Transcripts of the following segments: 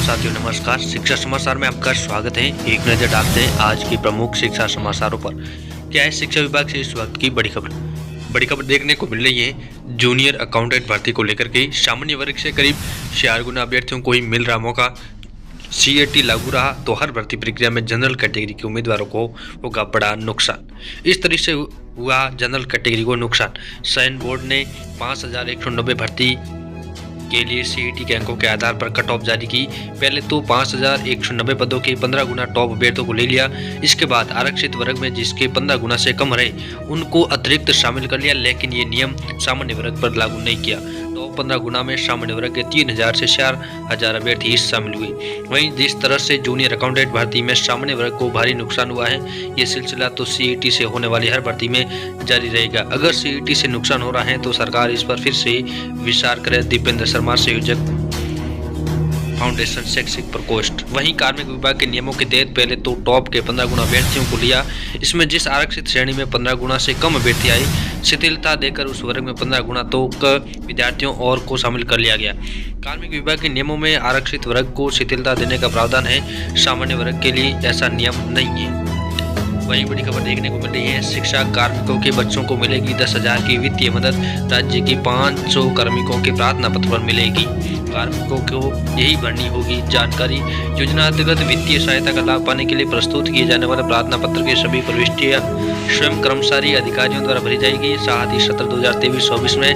साथियों नमस्कार। शिक्षा समाचार में आपका स्वागत है। एक नजर डालते हैं आज की प्रमुख शिक्षा समाचारों पर। क्या है शिक्षा विभाग से इस वक्त की बड़ी खबर देखने को मिल रही है। जूनियर अकाउंटेंट भर्ती को लेकर के सामान्य वर्ग से करीब 4 गुना अभ्यर्थियों को ही मिल रहा मौका। सीएटी लागू रहा तो हर भर्ती प्रक्रिया में जनरल कैटेगरी के उम्मीदवारों को होगा बड़ा नुकसान। इस तरह से हुआ जनरल कैटेगरी को नुकसान। चयन बोर्ड ने 5190 भर्ती के लिए सीईटी के अंकों के आधार पर कट ऑफ जारी की। पहले तो 5190 पदों के 15 गुना टॉप अभ्यर्थियों को ले लिया। इसके बाद आरक्षित वर्ग में जिसके 15 गुना से कम रहे उनको अतिरिक्त शामिल कर लिया, लेकिन ये नियम सामान्य वर्ग पर लागू नहीं किया। टॉप 15 गुना में सामान्य वर्ग के 3000 से 4000 अभ्यर्थी शामिल हुए। वहीं जिस तरह से जूनियर अकाउंटेंट भर्ती में सामान्य वर्ग को भारी नुकसान हुआ है, ये सिलसिला तो सीईटी से होने वाली हर भर्ती में जारी रहेगा। अगर सीईटी से नुकसान हो रहा है तो सरकार इस पर फिर से विचार करे। दीपेंद्र शर्मा, संयोजक, फाउंडेशन शैक्षिक प्रकोष्ठ। वहीं कार्मिक विभाग के नियमों के तहत पहले तो टॉप के 15 गुना अभ्यर्थियों को लिया। इसमें जिस आरक्षित श्रेणी में 15 गुना से कम अभ्यर्थी आए, शिथिलता देकर उस वर्ग में 15 गुना तो विद्यार्थियों और को शामिल कर लिया गया। कार्मिक विभाग के नियमों में आरक्षित वर्ग को शिथिलता देने का प्रावधान है, सामान्य वर्ग के लिए ऐसा नियम नहीं है। वहीं बड़ी खबर देखने को मिल रही है। शिक्षा कार्मिकों के बच्चों को मिलेगी 10,000 की वित्तीय मदद। राज्य की 500 कार्मिकों के प्रार्थना पत्र पर मिलेगी। कार्मिकों को यही भरनी होगी जानकारी। योजना अंतर्गत वित्तीय सहायता का लाभ पाने के लिए प्रस्तुत किए जाने वाले प्रार्थना पत्र की सभी प्रविष्टियां स्वयं कर्मचारी अधिकारियों द्वारा भरी जाएगी। साथ ही सत्र 2023-24 में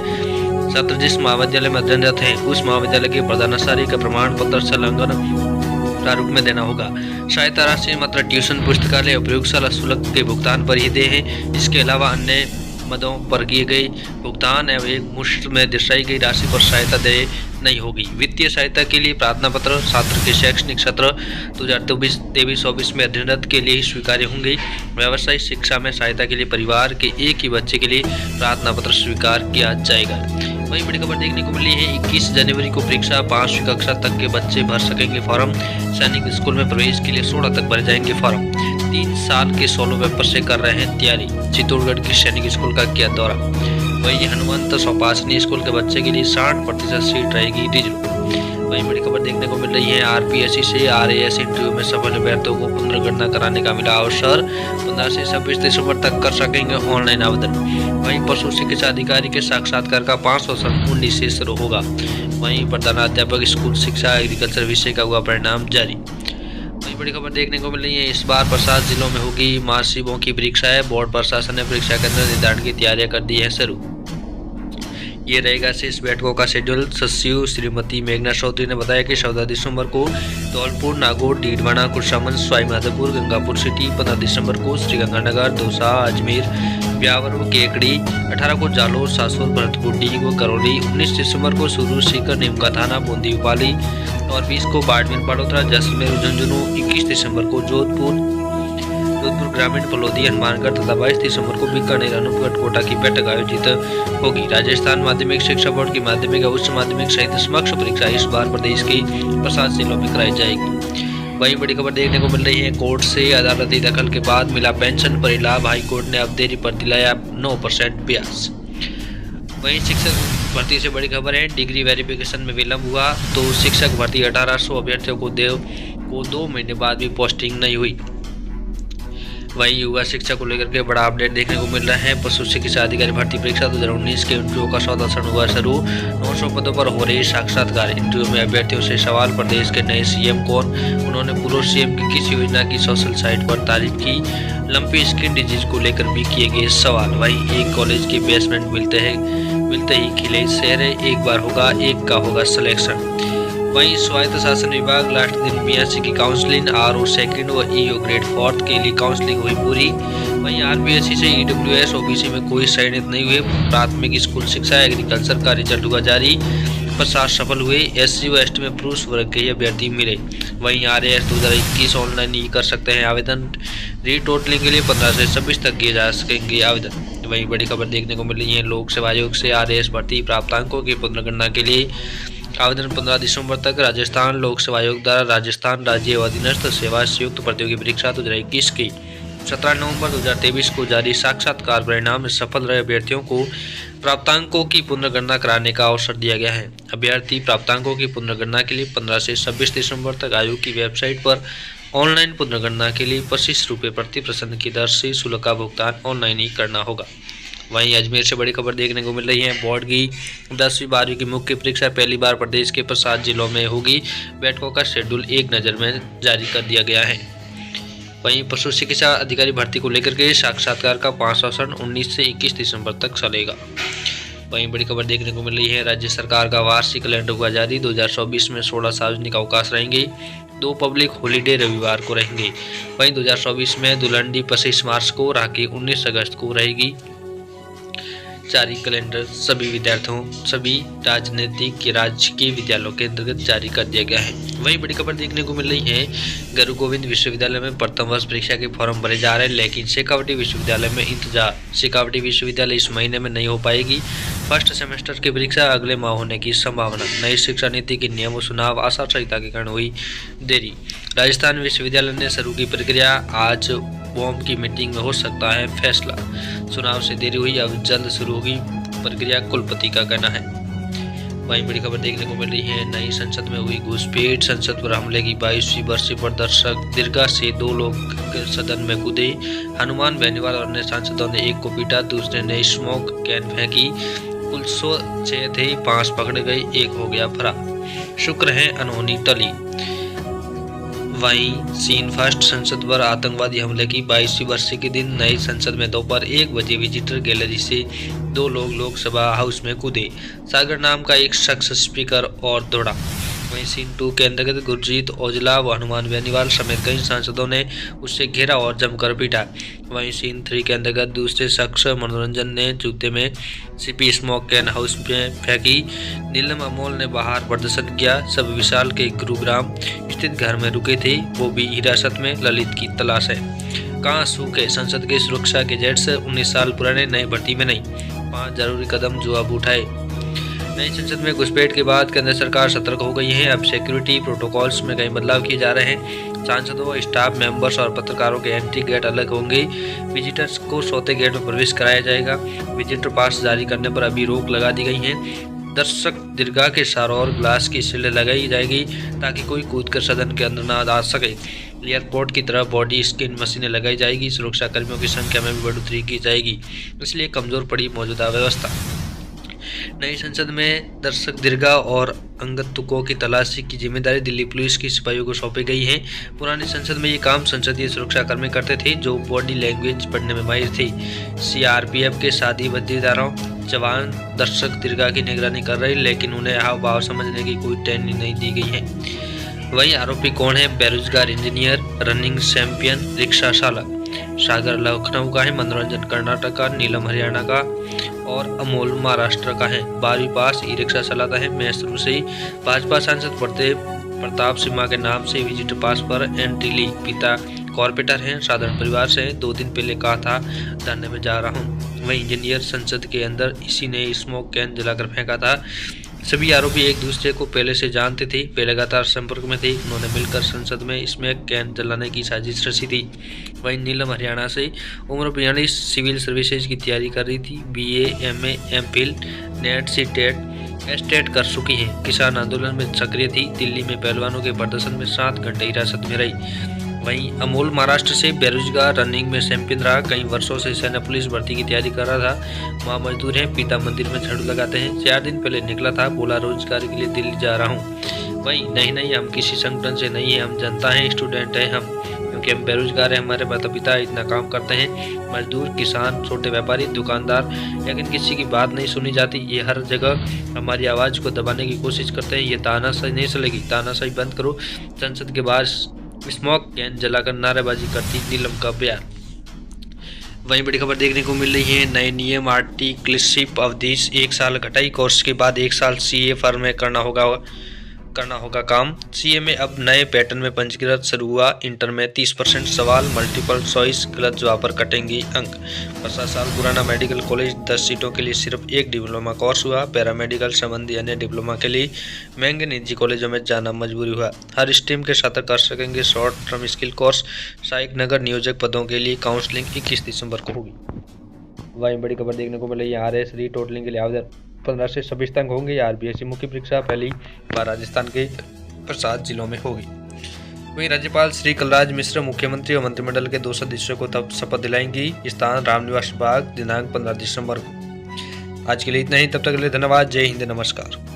छात्र जिस महाविद्यालय में अध्ययनरत हैं उस महाविद्यालय के प्रधानाचार्य का प्रमाण पत्र संलग्न प्रारूप में देना होगा। सहायता राशि मात्र ट्यूशन, पुस्तकालय और प्रयोगशाला शुल्क के भुगतान पर ही दे है। इसके अलावा अन्य मदों पर किए गए भुगतान एवं एक मुश्त में दर्शाई गई राशि पर सहायता दे नहीं होगी। वित्तीय सहायता के लिए प्रार्थना पत्र छात्र के शैक्षणिक सत्र 2023-24 में अध्ययनरत के लिए ही स्वीकार्य होंगे। व्यावसायिक शिक्षा में सहायता के लिए परिवार के एक ही बच्चे के लिए प्रार्थना पत्र स्वीकार किया जाएगा। वहीं बड़ी खबर देखने को मिली है। 21 जनवरी को परीक्षा 5वीं कक्षा तक के बच्चे भर सकेंगे फॉर्म। सैनिक स्कूल में प्रवेश के लिए 16 तक भरे जाएंगे फॉर्म। 3 साल के सोलो पेपर से कर रहे हैं तैयारी। चित्तौड़गढ़ के सैनिक स्कूल का किया दौरा। वहीं हनुमंत सोपासनी स्कूल के बच्चे के लिए 60% सीट रहेगी रिजर्व। वहीं बड़ी खबर देखने को मिल रही है। आरपीएससी से आरएएस इंटरव्यू में सफल अभ्यर्थियों को पुनर्गणना कराने का मिला अवसर। 15 से 26 दिसंबर तक कर सकेंगे ऑनलाइन आवेदन। वहीं पशु चिकित्सा अधिकारी के साक्षात्कार का 519 से शुरू होगा। वहीं प्रधानाध्यापक स्कूल शिक्षा एग्रीकल्चर विषय का हुआ परिणाम जारी। वहीं बड़ी खबर देखने को मिल रही है। इस बार 50 जिलों में होगी मासिकों की परीक्षा है। बोर्ड प्रशासन ने परीक्षा केंद्र निर्धारण की तैयारियां कर दी है शुरू। ये रहेगा शेष बैठकों का शेड्यूल। सचिव श्रीमती मेघना चौधरी ने बताया कि 14 दिसंबर को धौलपुर, नागौर, डीडवाना, कुर्सामंच, सवाईमाधोपुर, गंगापुर सिटी। 15 दिसंबर को श्रीगंगानगर, दौसा, अजमेर, ब्यावर व केकड़ी। 18 को जालोर, सासुर, भरतपुर, डी व करौली। 19 दिसंबर को सुरू, सीकर, नीमका थाना, बूंदी, उपाली और 20 को बाड़मेर, बाड़ोतरा, जैसलमेर, झुंझुनू। 21 दिसंबर को जोधपुर ग्रामीण, फलोदी, हनुमानगढ़ तथा 22 दिसंबर को बीकानेर, अनूपगढ़, कोटा की बैठक आयोजित होगी। राजस्थान माध्यमिक शिक्षा बोर्ड की माध्यमिक और उच्च माध्यमिक सहित समकक्ष परीक्षा इस बार प्रदेश की 50 जिलों में कराई जाएगी। वहीं बड़ी खबर देखने को मिल रही है। कोर्ट से अदालती दखल के बाद मिला पेंशन पर लाभ। हाईकोर्ट ने अब देरी पर दिलाया 9% ब्याज। वहीं शिक्षक भर्ती से बड़ी खबर है। डिग्री वेरिफिकेशन में विलंब हुआ तो शिक्षक भर्ती 1800 अभ्यर्थियों को 2 महीने बाद भी पोस्टिंग नहीं हुई। वहीं युवा शिक्षा को लेकर के बड़ा अपडेट देखने को मिल रहा है। पशु चिकित्सा अधिकारी भर्ती परीक्षा 2019 के इंटरव्यू का 14 चरण हुआ शुरू। 900 पदों पर हो रही साक्षात्कार। इंटरव्यू में अभ्यर्थियों से सवाल। प्रदेश के नए सीएम कौन? उन्होंने पूर्व सीएम की किस योजना की सोशल साइट पर तारीफ की। लंपी स्किन डिजीज को लेकर भी किए गए सवाल। वहीं एक कॉलेज के बेसमेंट मिलते ही खिले शहर। एक बार होगा, एक का होगा सिलेक्शन। वहीं स्वायत्त शासन विभाग लास्ट दिन बीएससी की काउंसलिंग। आरओ सेकंड व ईओ ग्रेड 4 के लिए काउंसलिंग हुई पूरी। वहीं आरपीएससी से ईडब्ल्यूएस ओबीसी में कोई चयनित नहीं हुए। प्राथमिक स्कूल शिक्षा एग्रीकल्चर का रिजल्ट हुआ जारी। 50 सफल हुए। एससी व एसटी में पुरुष वर्ग के अभ्यर्थी मिले। वहीं आरएएस 2021 ऑनलाइन ही कर सकते हैं आवेदन। रीटोटलिंग के लिए 15 से 26 तक किए जा सकेंगे आवेदन। वहीं बड़ी खबर देखने को मिल रही है। लोक सेवा आयोग से आरएएस भर्ती प्राप्तांकों की पुनर्गणना के लिए आवेदन 15 दिसंबर तक। राजस्थान लोक सेवा आयोग द्वारा राजस्थान राज्य अधीनस्थ सेवा संयुक्त प्रतियोगी परीक्षा 2021 की 17 नवंबर 2023 को जारी साक्षात्कार परिणाम में सफल रहे अभ्यर्थियों को प्राप्तांकों की पुनर्गणना कराने का अवसर दिया गया है। अभ्यर्थी प्राप्तांकों की पुनर्गणना के लिए 15 से 26 दिसंबर तक आयोग की वेबसाइट पर ऑनलाइन पुनर्गणना के लिए 25 रुपये प्रति प्रश्न की दर से शुल्क का भुगतान ऑनलाइन ही करना होगा। वहीं अजमेर से बड़ी खबर देखने को मिल रही है। बोर्ड की 10वीं 12वीं की मुख्य परीक्षा पहली बार प्रदेश के 7 जिलों में होगी। बैठकों का शेड्यूल एक नज़र में जारी कर दिया गया है। वहीं पशु चिकित्सा अधिकारी भर्ती को लेकर के साक्षात्कार का 5वां चरण 19 से 21 दिसंबर तक चलेगा। वहीं बड़ी खबर देखने को मिल रही है। राज्य सरकार का वार्षिक कैलेंडर हुआ जारी। 2024 में 16 सार्वजनिक अवकाश रहेंगे, 2 पब्लिक हॉलीडे रविवार को रहेंगे। वहीं 2024 में धुलंडी 25 मार्च को, राखी 19 अगस्त को रहेगी। जारी कैलेंडर सभी विद्यार्थियों सभी राजनीतिक राजकीय विद्यालयों के अंतर्गत जारी कर दिया गया है। वहीं बड़ी खबर देखने को मिल रही है। गुरु गोविंद विश्वविद्यालय में प्रथम वर्ष परीक्षा के फॉर्म भरे जा रहे हैं, लेकिन शेखावटी विश्वविद्यालय में इंतजार। शेखावटी विश्वविद्यालय इस महीने में नहीं हो पाएगी। फर्स्ट सेमेस्टर की परीक्षा अगले माह होने की संभावना। नई शिक्षा नीति के नियमों चुनाव आचार संहिता के कारण हुई देरी। राजस्थान विश्वविद्यालय ने शुरू की प्रक्रिया। आज बॉम की मीटिंग में हो सकता है फैसला। चुनाव से देरी हुई, अब जल्द शुरू होगी प्रक्रिया, कुलपति का कहना है। वहीं बड़ी खबर देखने को मिल रही है। नई संसद में हुई घुसपैठ। संसद पर हमले की 22वीं वर्षी पर दर्शक दीर्घा से 2 लोग सदन में कूदे। हनुमान बेनीवाल और अन्य सांसदों ने एक को पीटा, दूसरे ने स्मोक कैन फेंकी। कुल 106 थे, 5 पकड़े गए, 1 हो गया फरार। शुक्र है अनहोनी टली। वहीं चीन फर्स्ट संसद पर आतंकवादी हमले की 22वीं वर्षी के दिन नई संसद में दोपहर 1 बजे विजिटर गैलरी से 2 लोग लोकसभा हाउस में कूदे। सागर नाम का एक शख्स स्पीकर और दौड़ा। वहीं सीन 2 के अंतर्गत गुरजीत औजला व हनुमान बेनीवाल समेत कई सांसदों ने उससे घेरा और जमकर पीटा। वहीं सीन 3 के अंतर्गत दूसरे शख्स मनोरंजन ने जूते में सीपी स्मोक कैन हाउस में फेंकी। नीलम अमोल ने बाहर प्रदर्शन किया। सब विशाल के गुरुग्राम स्थित घर में रुके थे, वो भी हिरासत में। ललित की तलाश है। कहाँ सूखे संसद के सुरक्षा गैजेट्स 19 साल पुराने, नए भर्ती में नहीं। 5 जरूरी कदम जो अब उठाए। नई संसद में घुसपैठ के बाद केंद्र सरकार सतर्क हो गई है। अब सिक्योरिटी प्रोटोकॉल्स में कई बदलाव किए जा रहे हैं। सांसदों, स्टाफ मेंबर्स और पत्रकारों के एंट्री गेट अलग होंगे। विजिटर्स को सौते गेट में प्रवेश कराया जाएगा। विजिटर पास जारी करने पर अभी रोक लगा दी गई है। दर्शक दीर्घा के चारों ओर ग्लास की शील्ड लगाई जाएगी ताकि कोई कूदकर सदन के अंदर न आ सके। एयरपोर्ट की तरह बॉडी स्कैन मशीनें लगाई जाएगी। सुरक्षा कर्मियों की संख्या में भी बढ़ोतरी की जाएगी, इसलिए कमजोर पड़ी मौजूदा व्यवस्था। नई संसद में दर्शक दीर्घा और अंगतुकों की तलाशी की जिम्मेदारी दिल्ली पुलिस की सिपाहियों को सौंपी गई है। पुरानी संसद में ये काम संसदीय सुरक्षा कर्मी करते थे, जो बॉडी लैंग्वेज पढ़ने में माहिर थे। सीआरपीएफ के साथी बद्दीदारों जवान दर्शक दीर्घा की निगरानी कर रहे, लेकिन उन्हें हाव भाव समझने की कोई ट्रेनिंग नहीं दी गई है। वहीं आरोपी कौन है? बेरोजगार इंजीनियर, रनिंग चैंपियन, रिक्शा चालक। सागर लखनऊ का है, मनोरंजन कर्नाटक का, नीलम हरियाणा का और अमोल महाराष्ट्र का है। 12वीं पास, ई रिक्शा चलाता है। मैं शुरू से ही भाजपा सांसद प्रताप सिम्हा के नाम से विजिटर पास पर एंट्री ली। पिता कॉर्पोरेटर हैं, साधारण परिवार से हैं। 2 दिन पहले कहा था धरने में जा रहा हूँ। वहीं इंजीनियर संसद के अंदर इसी ने स्मोक कैन जलाकर फेंका था। सभी आरोपी एक दूसरे को पहले से जानते थे, वे लगातार संपर्क में थे। उन्होंने मिलकर संसद में स्मोक कैन जलाने की साजिश रची थी। वहीं नीलम हरियाणा से उम्र 42, सिविल सर्विसेज की तैयारी कर रही थी। BA, MA, MPhil, नेट से टेट कर चुकी है। किसान आंदोलन में सक्रिय थी। दिल्ली में पहलवानों के प्रदर्शन में 7 घंटे हिरासत में रही। वहीं अमोल महाराष्ट्र से बेरोजगार, रनिंग में चैंपियन रहा। कई वर्षों से सेना पुलिस भर्ती की तैयारी कर रहा था। माँ मजदूर हैं, पिता मंदिर में झाड़ू लगाते हैं। 4 दिन पहले निकला था, बोला रोजगार के लिए दिल्ली जा रहा हूँ। वहीं नहीं हम किसी संगठन से नहीं है, हम जनता हैं, स्टूडेंट हैं हम, क्योंकि हम बेरोजगार हैं। हमारे माता पिता इतना काम करते हैं। मजदूर, किसान, छोटे व्यापारी, दुकानदार, लेकिन किसी की बात नहीं सुनी जाती। ये हर जगह हमारी आवाज़ को दबाने की कोशिश करते हैं। ये तानाशाही नहीं चलेगी, तानाशाही बंद करो। संसद के बाहर स्मोक कैन जलाकर नारेबाजी करती नीलम का बयान। वहीं बड़ी खबर देखने को मिल रही है। नए नियम, आर्टिकलशिप अवधि 1 साल घटाई। कोर्स के बाद 1 साल CA फर्म में करना होगा काम। CA में अब नए पैटर्न में पंजीकृत शुरू हुआ। इंटर में 30% सवाल, मल्टीपल चॉइस, गलत जवाब पर कटेंगे अंक। 50 साल पुराना मेडिकल कॉलेज 10 सीटों के लिए सिर्फ 1 डिप्लोमा कोर्स हुआ। पैरामेडिकल संबंधी अन्य डिप्लोमा के लिए महंगे निजी कॉलेजों में जाना मजबूरी हुआ। हर स्ट्रीम के छात्र कर सकेंगे शॉर्ट टर्म स्किल कोर्स। सहायक नगर नियोजक पदों के लिए काउंसलिंग 21 दिसंबर को होगी। वहीं बड़ी खबर देखने को मिल रही है RS रीटोटलिंग के लिए आवेदन 15 से 26 तक होंगे। RBSC मुख्य परीक्षा पहली बार राजस्थान के 7 जिलों में होगी। वहीं राज्यपाल श्री कलराज मिश्र मुख्यमंत्री और मंत्रिमंडल के 2 सदस्यों को तब शपथ दिलाएंगी। स्थान रामनिवास बाग, दिनांक 15 दिसंबर को। आज के लिए इतना ही, तब तक के लिए धन्यवाद। जय हिंद, नमस्कार।